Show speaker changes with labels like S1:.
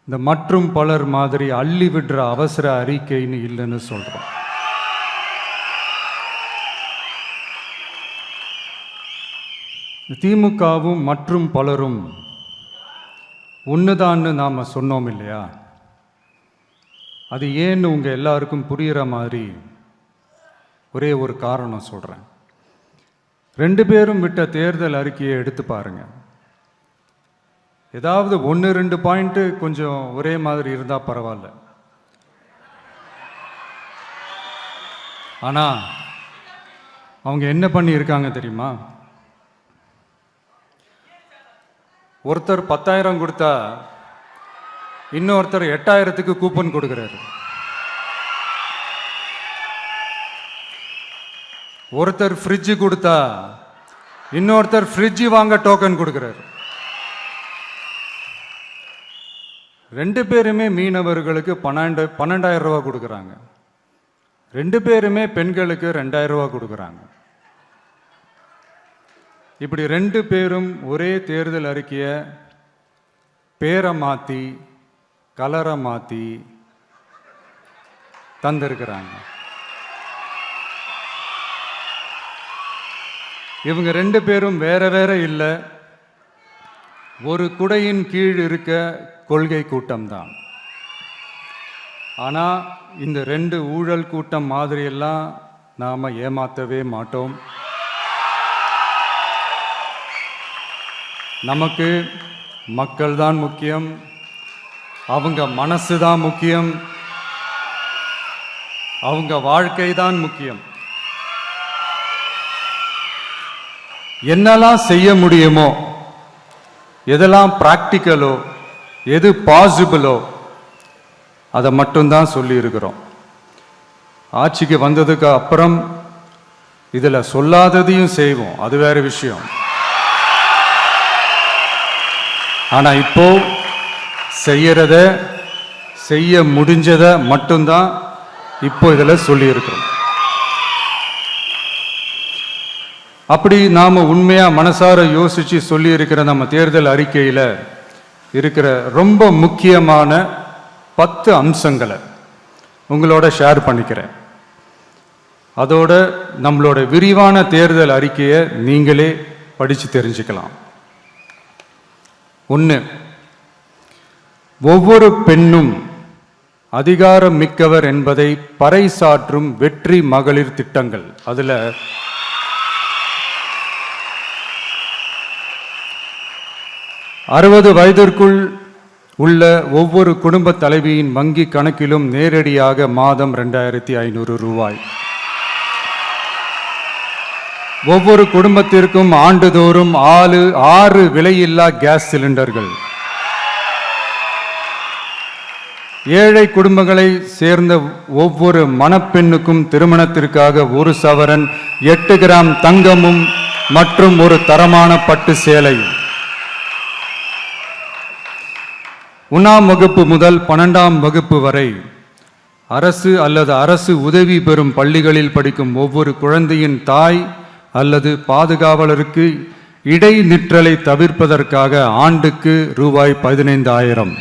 S1: இந்த மற்றும் பலர் மாதிரி அள்ளி விடுற அவசர அறிக்கைன்னு இல்லைன்னு சொல்கிறோம். திமுகவும் மற்றும் பலரும் ஒன்றுதான்னு நாம் சொன்னோம் இல்லையா? அது ஏன்னு உங்கள் எல்லாருக்கும் புரிகிற மாதிரி ஒரே ஒரு காரணம் சொல்கிறேன். 2 பேரும் விட்ட தேர்தல் அறிக்கையை எடுத்து பாருங்கள். ஏதாவது 1-2 பாயிண்ட்டு கொஞ்சம் ஒரே மாதிரி இருந்தால் பரவாயில்ல. ஆனால் அவங்க என்ன பண்ணியிருக்காங்க தெரியுமா? ஒருத்தர் 10,000 கொடுத்தா இன்னொருத்தர் 8,000க்கு கூப்பன் கொடுக்குறாரு. ஒருத்தர் ஃப்ரிட்ஜு கொடுத்தா இன்னொருத்தர் ஃப்ரிட்ஜு வாங்க டோக்கன் கொடுக்குறாரு. 2 பேருமே மீனவர்களுக்கு 12,000 ரூபா கொடுக்குறாங்க. 2 பேருமே பெண்களுக்கு 2,000 ரூபா கொடுக்குறாங்க. இப்படி 2 பேரும் ஒரே தேர்தல் அறிக்கையை பேரை மாற்றி கலரை மாற்றி தந்திருக்கிறாங்க. இவங்க 2 பேரும் வேற வேற இல்லை, ஒரு குடையின் கீழ் இருக்க கொள்கை கூட்டம்தான். ஆனால் இந்த 2 ஊழல் கூட்டம் மாதிரியெல்லாம் நாம் ஏமாற்றவே மாட்டோம். நமக்கு மக்கள் தான் முக்கியம், அவங்க மனசு தான் முக்கியம், அவங்க வாழ்க்கை தான் முக்கியம். என்னெல்லாம் செய்ய முடியுமோ, எதெல்லாம் ப்ராக்டிக்கலோ, எது பாசிபிளோ அதை மட்டும்தான் சொல்லியிருக்கிறோம். ஆட்சிக்கு வந்ததுக்கு அப்புறம் இதில் சொல்லாததையும் செய்வோம், அது வேற விஷயம். ஆனால் இப்போ செய்யறத செய்ய முடிஞ்சதை மட்டும்தான் இப்போ இதில் சொல்லியிருக்கிறோம். அப்படி நாம் உண்மையாக மனசார யோசித்து சொல்லியிருக்கிற நம்ம தேர்தல் அறிக்கையில் இருக்கிற ரொம்ப முக்கியமான 10 அம்சங்களை உங்களோட ஷேர் பண்ணிக்கிறேன். அதோட நம்மளோட விரிவான தேர்தல் அறிக்கையை நீங்களே படித்து தெரிஞ்சுக்கலாம். 1, ஒவ்வொரு பெண்ணும் அதிகாரம் மிக்கவர் என்பதை பறைசாற்றும் வெற்றி மகளிர் திட்டங்கள். அதில் 60 வயதிற்குள் உள்ள ஒவ்வொரு குடும்ப தலைவியின் வங்கி கணக்கிலும் நேரடியாக மாதம் 2,500 ரூபாய். ஒவ்வொரு குடும்பத்திற்கும் ஆண்டுதோறும் 6 விலையில்லா கேஸ் சிலிண்டர்கள். ஏழை குடும்பங்களை சேர்ந்த ஒவ்வொரு மணப்பெண்ணுக்கும் திருமணத்திற்காக 1 சவரன் 8 கிராம் தங்கமும் மற்றும் ஒரு தரமான பட்டு சேலை. 1ஆம் வகுப்பு முதல் 12ஆம் வகுப்பு வரை அரசு அல்லது அரசு உதவி பெறும் பள்ளிகளில் படிக்கும் ஒவ்வொரு குழந்தையின் தாய் அல்லது பாதுகாவலருக்கு இடைநிற்றலை தவிர்ப்பதற்காக ஆண்டுக்கு ரூபாய் 15,000.